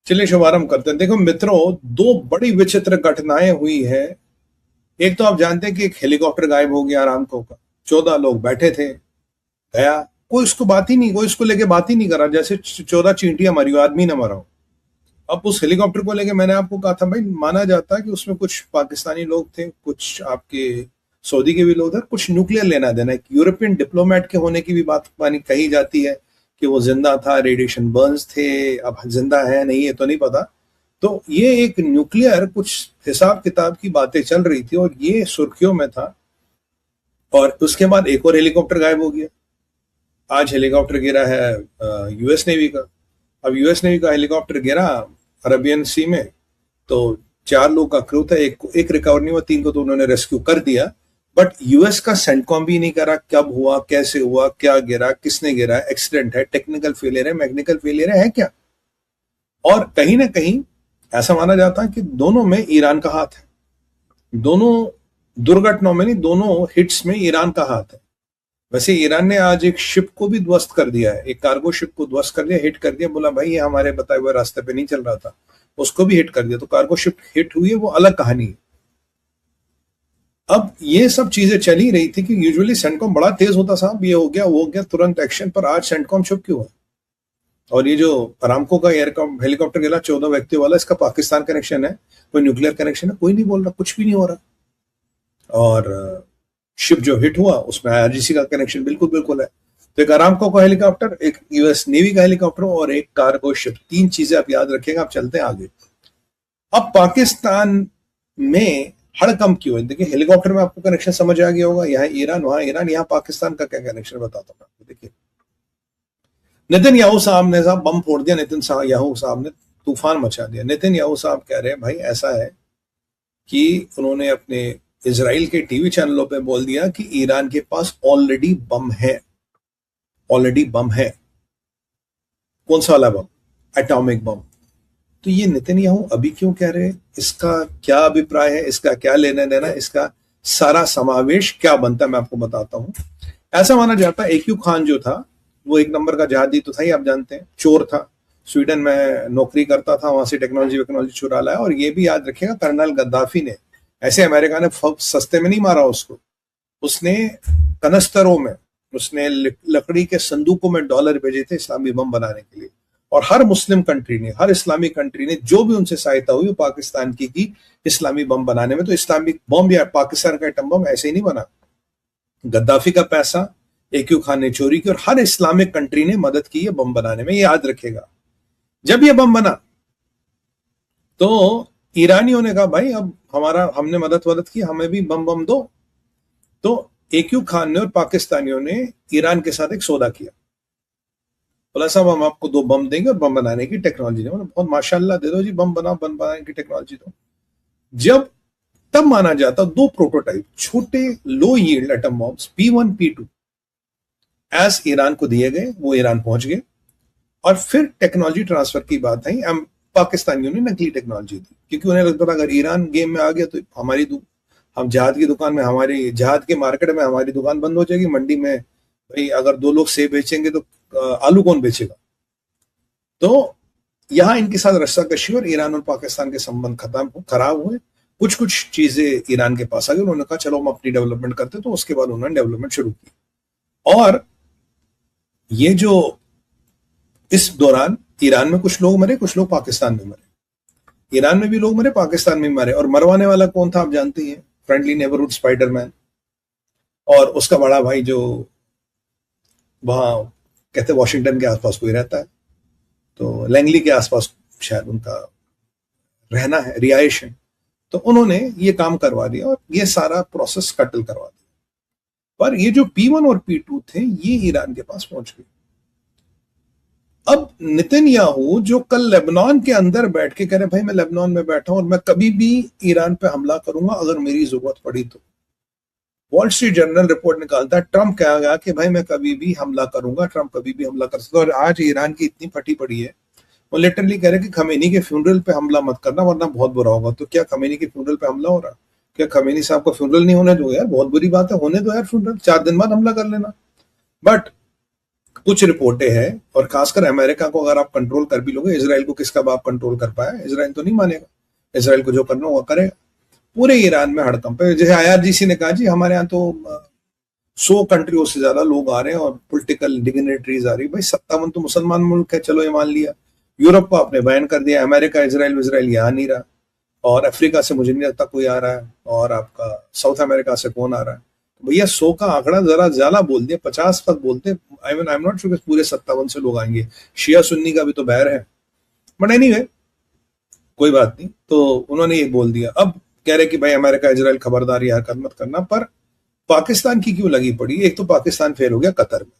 चलिए शुभारंभ करते हैं। देखो मित्रों, दो बड़ी विचित्र घटनाएं हुई है। एक तो आप जानते हैं कि एक हेलीकॉप्टर गायब हो गया अरामको का। 14 लोग बैठे थे, गया। कोई उसको बात ही नहीं, कोई उसको लेके बात ही नहीं करा, जैसे 14 चींटियां मरी हो, आदमी ना मरा हो। अब उस हेलीकॉप्टर को लेके मैंने आपको कहा था भाई, माना जाता है कि उसमें कुछ पाकिस्तानी लोग थे, कुछ आपके सऊदी के भी लोग थे, कुछ न्यूक्लियर लेना देना। एक यूरोपियन डिप्लोमेट के होने की भी बात मानी कही जाती है कि वो जिंदा था, रेडिएशन बर्न्स थे। अब जिंदा है नहीं है तो नहीं पता। तो ये एक न्यूक्लियर कुछ हिसाब किताब की बातें चल रही थी और ये सुर्खियों में था। और उसके बाद एक और हेलीकॉप्टर गायब हो गया। आज हेलीकॉप्टर गिरा है यूएस नेवी का। अब यूएस नेवी का हेलीकॉप्टर गिरा अरबियन सी में, तो 4 लोग का क्रू था, एक रिकवर नहीं हुआ, 3 को तो उन्होंने रेस्क्यू कर दिया। बट यूएस का सेंटकॉम भी नहीं करा कब हुआ, कैसे हुआ, क्या गिरा, किसने गिरा, एक्सीडेंट है, टेक्निकल फेलियर है, मैकेनिकल फेलियर है क्या। और कहीं ना कहीं ऐसा माना जाता है कि दोनों में ईरान का हाथ है। दोनों दुर्घटनाओं में नहीं, दोनों हिट्स में ईरान का हाथ है। वैसे ईरान ने आज एक शिप को भी ध्वस्त कर दिया है, एक कार्गो शिप को ध्वस्त कर दिया, हिट कर दिया। बोला भाई ये हमारे बताए हुए रास्ते पे नहीं चल रहा था, उसको भी हिट कर दिया। तो कार्गो शिप हिट हुई है, वो अलग कहानी है। अब ये सब चीजें चली रही थी कि यूजुअली सेंटकॉम बड़ा तेज होता, साहब ये हो गया वो हो गया, तुरंत एक्शन। पर आज सेंटकॉम चुप क्यों है। और ये जो अरामको का हेलीकॉप्टर गिरा 14 व्यक्तियों वाला, इसका पाकिस्तान कनेक्शन है, कोई न्यूक्लियर कनेक्शन है, कोई नहीं बोल रहा, कुछ भी नहीं हो रहा। और शिप जो हिट हुआ उसमें आईआरजीसी का कनेक्शन बिल्कुल बिल्कुल है। तो एक अरामको का हेलीकॉप्टर, एक यूएस नेवी का हेलीकॉप्टर और एक कार्गो शिप, 3 चीजें आप याद रखिएगा। आप चलते हैं आगे। अब पाकिस्तान में हड़कंप क्यों है। देखिए हेलीकॉप्टर में आपको कनेक्शन समझ आ गया होगा, यहाँ ईरान वहां ईरान, यहाँ पाकिस्तान का क्या कनेक्शन बताता हूँ आपको। देखिए नेतन्याहू साहब ने बम फोड़ दिया, नेतन्याहू साहब ने तूफान मचा दिया। नेतन्याहू साहब कह रहे हैं भाई ऐसा है कि उन्होंने अपने इजराइल के टीवी चैनलों पे बोल दिया कि ईरान के पास ऑलरेडी बम है। ऑलरेडी बम है। कौन सा वाला बम? Atomic bomb. तो ये नेतन्याहू अभी क्यों कह रहे हैं, इसका क्या अभिप्राय है, इसका क्या लेना देना, इसका सारा समावेश क्या बनता है, मैं आपको बताता हूं। ऐसा माना जाता है AQ खान जो था वो एक नंबर का जहादी तो था ही, आप जानते हैं, चोर था, स्वीडन में नौकरी करता था, वहां से टेक्नोलॉजी चुरा लाया। और ये भी याद रखिएगा, कर्नल गद्दाफी ने, ऐसे अमेरिका ने सस्ते में नहीं मारा उसको, उसने कनस्तरों में, उसने लकड़ी के संदूकों में डॉलर भेजे थे इस्लामी बम बनाने के लिए। और हर मुस्लिम कंट्री ने, हर इस्लामी कंट्री ने जो भी उनसे सहायता हुई वो पाकिस्तान की इस्लामी बम बनाने में। तो इस्लामिक बम या पाकिस्तान का एटम बम ऐसे ही नहीं बना, गद्दाफी का पैसा AQ खान ने चोरी की और हर इस्लामिक कंट्री ने मदद की है बम बनाने में, ये याद रखेगा। जब ये बम बना तो ईरानियों ने कहा भाई अब हमने मदद की, हमें भी बम दो। तो AQ खान ने और पाकिस्तानियों ने ईरान के साथ एक सौदा किया। बोला साहब हम आपको 2 बम देंगे और बम बनाने की टेक्नोलॉजी देंगे। बहुत माशाल्लाह, दे दो जी, बम बनाने की टेक्नोलॉजी दो। जब तब माना जाता 2 प्रोटोटाइप छोटे low yield atom bombs P1 P2 as Iran को दिए गए, वो ईरान पहुंच गए। और फिर टेक्नोलॉजी ट्रांसफर की बात आई, पाकिस्तानियों ने नकली टेक्नोलॉजी दी, क्योंकि उन्हें लगता था अगर ईरान गेम में आ गया तो हम जहाद की दुकान में, हमारी जहाद के मार्केट में हमारी दुकान बंद हो जाएगी। मंडी में भाई अगर 2 लोग सेब बेचेंगे तो आलू कौन बेचेगा। तो यहां इनके साथ रस्साकशी और ईरान और पाकिस्तान के संबंध खराब हुए। कुछ कुछ चीजें ईरान के पास आ गई, उन्होंने कहा चलो हम अपनी डेवलपमेंट करते, तो उसके बाद उन्होंने डेवलपमेंट शुरू की। और ये जो इस दौरान ईरान में कुछ लोग मरे, कुछ लोग पाकिस्तान में मरे। ईरान में भी लोग मरे, पाकिस्तान में मरे। और मरवाने वाला कौन था आप जानते हैं, फ्रेंडली नेबरहुड स्पाइडरमैन और उसका बड़ा भाई जो वहां कहते वॉशिंगटन के आसपास कोई रहता है, तो लैंगली के आसपास शायद उनका रहना है, रिहाइश है। तो उन्होंने ये काम करवा दिया और ये सारा प्रोसेस कटल करवा दिया। पर ये जो P1 और P2 थे ये ईरान के पास पहुंच गए। अब नेतन्याहू जो कल लेबनान के अंदर बैठ के कह रहे भाई मैं लेबनान में बैठा हूं और मैं कभी भी ईरान पे हमला करूंगा अगर मेरी जरूरत पड़ी तो। वॉल स्ट्रीट जर्नल रिपोर्ट निकालता है ट्रंप कहा गया कि भाई मैं कभी भी हमला करूंगा, ट्रंप कभी भी हमला कर सकता है। और आज ईरान की इतनी फटी पड़ी है, वो लिटरली कह रहे कि खमेनी के फ्यूनरल पे हमला मत करना वरना बहुत बुरा होगा। तो क्या खमेनी के फ्यूनरल पे हमला हो रहा? क्या खमेनी साहब का फ्यूनरल नहीं होने दो यार, बहुत बुरी बात है, होने दो यार फ्यूनरल, 4 दिन बाद हमला कर लेना। बट कुछ रिपोर्टें हैं, और खासकर अमेरिका को अगर आप कंट्रोल कर भी लोगे, इसराइल को किसका बाप कंट्रोल कर पाया? इसराइल तो नहीं मानेगा। इसराइल को जो करना होगा करेगा। पूरे ईरान में हड़कंप है। जैसे IRGC ने कहा जी हमारे यहाँ तो 100 कंट्रियों से ज्यादा लोग आ रहे हैं और पॉलिटिकल डिग्नेटरीज आ रही। भाई 57 तो मुसलमान मुल्क है, चलो ये मान लिया। यूरोप को आपने बैन कर दिया, अमेरिका इसराइल यहाँ नहीं रहा, और अफ्रीका से मुझे नहीं लगता कोई आ रहा है, और आपका साउथ अमेरिका से कौन आ रहा है? तो भैया 100 का आंकड़ा जरा ज्यादा बोल दिया, 50 तक बोलते। आई एम नॉट श्योर पूरे 57 से लोग आएंगे। शिया सुन्नी का भी तो बैर है, बट एनीवे कोई बात नहीं। तो उन्होंने ये बोल दिया। अब कह रहे कि भाई अमेरिका इसराइल खबरदार ये हरकत मत करना। पर पाकिस्तान की क्यों लगी पड़ी? एक तो पाकिस्तान फेल हो गया कतर में।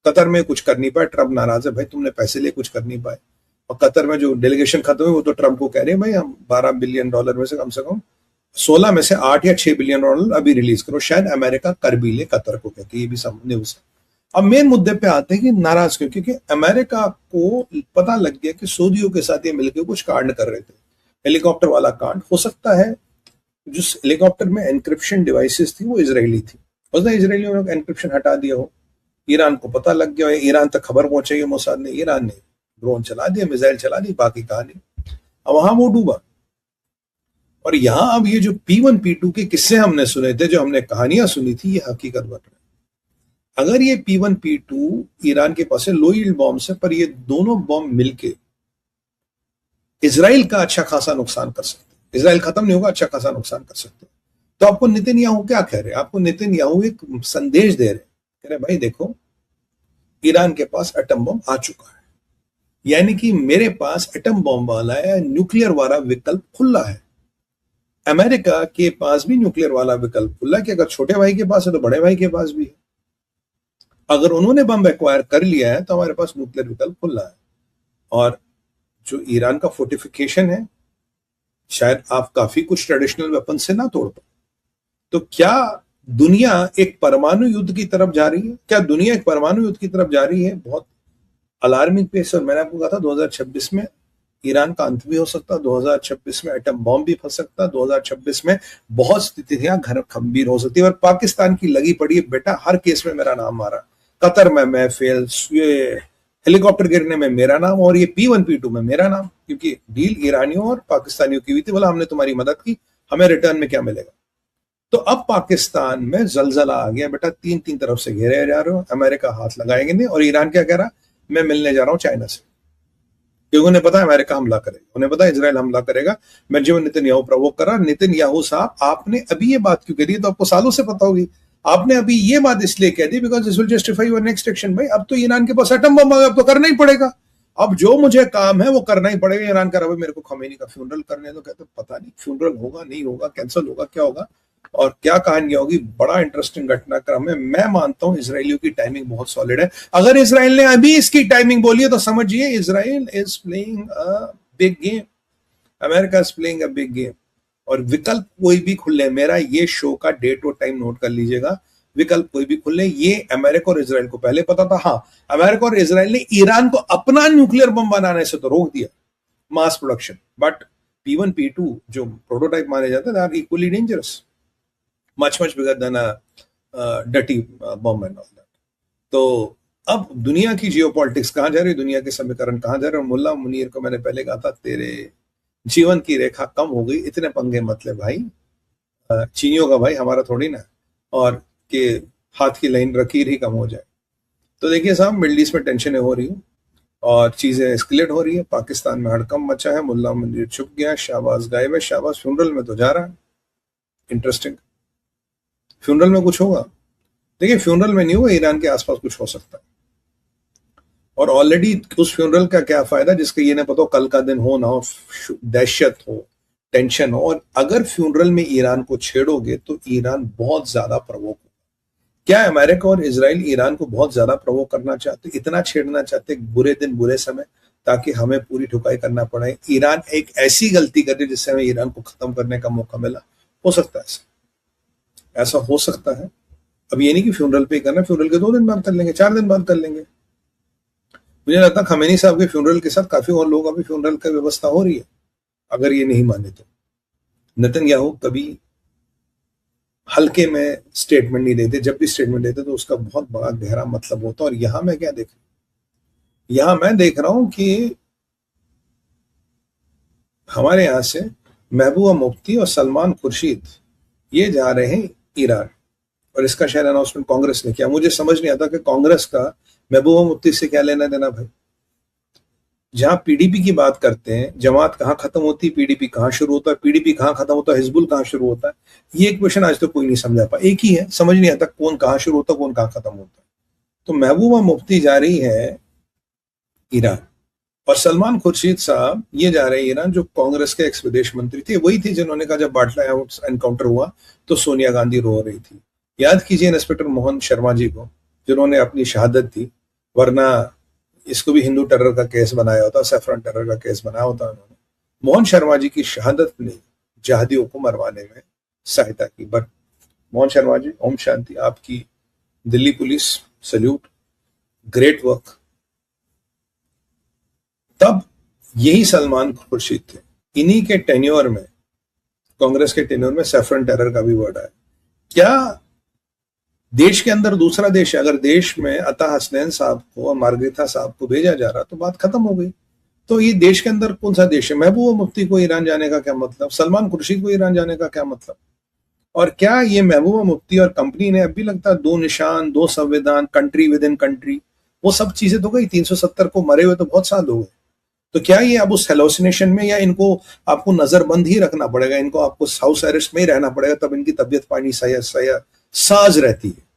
कतर में कुछ कर नहीं पाए, ट्रम्प नाराज है। भाई तुमने पैसे लिए कुछ कर नहीं पाए। और कतर में जो डेलीगेशन खत्म हुई वो तो ट्रम्प को कह रहे हैं भाई हम $12 बिलियन में से कम 16 में से 8 या 6 बिलियन डॉलर अभी रिलीज करो। शायद अमेरिका कर भी ले कतर को, कहते ये भी न्यूज है। अब मेन मुद्दे पे आते हैं कि नाराज क्यों? क्योंकि अमेरिका को पता लग गया कि सऊदियों के साथ ये मिलकर कुछ कांड कर रहे थे। हेलीकॉप्टर वाला कांड हो सकता है। जिस हेलीकॉप्टर में एनक्रिप्शन डिवाइसेस थी वो इजरायली थी, उसने इजरायलियों ने एनक्रिप्शन हटा दिया हो, ईरान को पता लग गया हो, ईरान तक खबर पहुंचाई मोसाद ने, ईरान ने ड्रोन चला दिया, मिसाइल चला दी, बाकी कहानी। अब वहां वो डूबा। और यहां अब ये जो P1 P2 के किस्से हमने सुने थे, जो हमने कहानियां सुनी थी, ये हकीकत बन रही है। अगर ये P1 P2 ईरान के पास है लो यील्ड बॉम्ब से, पर ये दोनों बॉम्ब मिलके इसराइल का अच्छा खासा नुकसान कर सकते हैं। इसराइल खत्म नहीं होगा, अच्छा खासा नुकसान कर सकते हैं। तो आपको नेतन्याहू क्या कह रहे हैं? आपको नेतन्याहू एक संदेश दे रहे हैं, कह रहे भाई देखो ईरान के पास एटम बम आ चुका है, यानी कि मेरे पास एटम बम वाला है, न्यूक्लियर वाला विकल्प खुला है। अमेरिका के पास भी न्यूक्लियर वाला विकल्प खुला है कि अगर छोटे भाई के पास है तो बड़े भाई के पास भी है। अगर उन्होंने बम एक्वायर कर लिया है तो हमारे पास न्यूक्लियर विकल्प खुला है। और जो ईरान का फोर्टिफिकेशन है, शायद आप काफी कुछ ट्रेडिशनल वेपन से ना तोड़ पाए। तो क्या दुनिया एक परमाणु युद्ध की तरफ जा रही है? क्या दुनिया एक परमाणु युद्ध की तरफ जा रही है? बहुत अलार्मिंग पेस। और मैंने आपको कहा था 2026 में ईरान का अंत भी हो सकता है, 2026 में एटम बॉम्ब भी फंस सकता है, 2026 में बहुत स्थितियां घर खंबीर हो सकती है। और पाकिस्तान की लगी पड़ी है, बेटा हर केस में मेरा नाम आ रहा, कतर में मैं फेल, ये हेलीकॉप्टर गिरने में मेरा नाम, और ये P1 P2 में मेरा नाम, क्योंकि डील ईरानियों और पाकिस्तानियों की हुई थी। बोला हमने तुम्हारी मदद की, हमें रिटर्न में क्या मिलेगा? तो अब पाकिस्तान में जलजला आ गया, बेटा तीन तरफ से घेरे जा रहे हो, अमेरिका हाथ लगाएंगे नहीं। और ईरान क्या कह रहा? मैं मिलने जा रहा हूं चाइना से, क्योंकि उन्हें पता है अमेरिका हमला करेगा, उन्हें पता है इजराइल हमला करेगा। मैं जो नेतन्याहू प्रवोक कर रहा। नेतन्याहू साहब आपने अभी ये बात क्यों करी? तो आपको सालों से पता होगी। आपने अभी ये बात इसलिए कह दी because this will justify your next action. भाई अब तो ईरान के पास एटम बम आ गया, अब तो करना ही पड़ेगा। अब जो मुझे काम है वो करना ही पड़ेगा। ईरान का रहा मेरे को खमेनी का फ्यूनरल करने दो। कहते पता नहीं फ्यूनरल होगा नहीं होगा, कैंसिल होगा, क्या होगा और क्या कहानियां होगी। बड़ा इंटरेस्टिंग घटनाक्रम है। मैं मानता हूं इसराइलियों की टाइमिंग बहुत सॉलिड है। अगर इसराइल ने अभी इसकी टाइमिंग बोली है तो समझिए Israel is playing a big game, America is playing a big game. और विकल्प कोई भी खुले, मेरा ये शो का डेट और टाइम नोट कर लीजिएगा, विकल्प कोई भी खुले। ये अमेरिका और इसराइल को पहले पता था। हाँ, अमेरिका और इसराइल ने ईरान को अपना न्यूक्लियर बम बनाने से तो रोक दिया, mass production. But P1 P2 जो प्रोटोटाइप माने जाते हैं are equally dangerous, much bigger than a dirty bomb and all that. तो अब दुनिया की जियोपॉलिटिक्स कहां जा रही है, दुनिया के समीकरण कहां जा रहे हैं। मुल्ला मुनीर को मैंने पहले कहा था तेरे जीवन की रेखा कम हो गई, इतने पंगे मत ले भाई, चीनियों का भाई हमारा थोड़ी ना, और के हाथ की लाइन रकीर ही कम हो जाए। तो देखिए साहब, मिडिल ईस्ट में टेंशनें हो रही हैं और चीजें एस्केलेट हो रही है। पाकिस्तान में हड़कंप मचा है, मुल्ला मुनीर छुप गया, शाहबाज गायब है। शाहबाज फ्यूनरल में तो जा रहा है, इंटरेस्टिंग। फ्यूनरल में कुछ होगा? देखिए फ्यूनरल में नहीं होगा, ईरान के आसपास कुछ हो सकता है। और ऑलरेडी उस फ्यूनरल का क्या फायदा जिसके ये ना पता हो कल का दिन हो ना हो, दहशत हो, टेंशन हो। और अगर फ्यूनरल में ईरान को छेड़ोगे तो ईरान बहुत ज्यादा प्रवोक होगा। क्या अमेरिका और इजराइल ईरान को बहुत ज्यादा प्रवोक करना चाहते, इतना छेड़ना चाहते कुछ दिन बुरे समय, ताकि हमें पूरी ठुकाई करना पड़े? ईरान एक ऐसी गलती करे जिससे हमें ईरान को खत्म करने का मौका मिला? हो सकता है ऐसा हो सकता है। अब ये नहीं कि फ्यूनरल पे करना, फ्यूनरल के 2 दिन बाद कर लेंगे, 4 दिन बाद कर लेंगे। मुझे लगता है खमेनी साहब के फ्यूनरल के साथ काफी और लोग अभी फ्यूनरल की व्यवस्था हो रही है, अगर ये नहीं माने तो। नेतन्याहू कभी हल्के में स्टेटमेंट नहीं देते, जब भी स्टेटमेंट देते तो उसका बहुत बड़ा गहरा मतलब होता है। और यहां मैं क्या देख, यहां मैं देख रहा हूं कि हमारे यहां से महबूबा मुफ्ती और सलमान खुर्शीद ये जा रहे हैं ईरान, और इसका शायद अनाउंसमेंट कांग्रेस ने किया। मुझे समझ नहीं आता कि कांग्रेस का महबूबा मुफ्ती से क्या लेना देना भाई। जहां पीडीपी की बात करते हैं, जमात कहां खत्म होती है, पीडीपी कहां शुरू होता है, पीडीपी कहां खत्म होता है, हिजबुल कहां शुरू होता है, ये क्वेश्चन आज तक कोई नहीं समझा पा। एक ही है, समझ नहीं आता कौन कहां शुरू होता है, कौन कहां खत्म होता है। तो महबूबा मुफ्ती जा रही है ईरान, और सलमान खुर्शीद साहब ये जा रहे हैं ईरान, जो कांग्रेस के एक्स विदेश मंत्री थे। वही थे जिन्होंने कहा जब बाटला एनकाउंटर हुआ तो सोनिया गांधी रो रही थी। याद कीजिए इंस्पेक्टर मोहन शर्मा जी को, जिन्होंने अपनी शहादत दी, वरना इसको भी हिंदू टेरर का केस बनाया होता, सैफरन टेरर का केस बनाया होता उन्होंने। मोहन शर्मा जी की शहादत ने जहादियों को मरवाने में सहायता की। बट मोहन शर्मा जी, ओम शांति, आपकी Delhi police, salute, great work. तब यही सलमान खुर्शीद थे, इन्हीं के टेन्योर में, कांग्रेस के टेन्योर में सैफरन टेरर का भी वर्ड आया। क्या देश के अंदर दूसरा देश है, अगर देश में अता हसनैन साहब को और मार्गरेथा साहब को भेजा जा रहा तो बात खत्म हो गई। तो ये देश के अंदर कौन सा देश है? महबूबा मुफ्ती को ईरान जाने का क्या मतलब, सलमान खुर्शीद को ईरान जाने का क्या मतलब? और क्या ये महबूबा मुफ्ती और कंपनी ने, अब भी लगता है दो निशान, दो संविधान, कंट्री विद इन कंट्री, वो सब चीजें तो गई। 370 को मरे हुए तो बहुत साल हो गए। तो क्या ये अब उस हेलोसिनेशन में, या इनको आपको नजरबंद ही रखना पड़ेगा, इनको आपको हाउस अरेस्ट में ही रहना पड़ेगा, तब इनकी तबीयत पानी साज रहती है?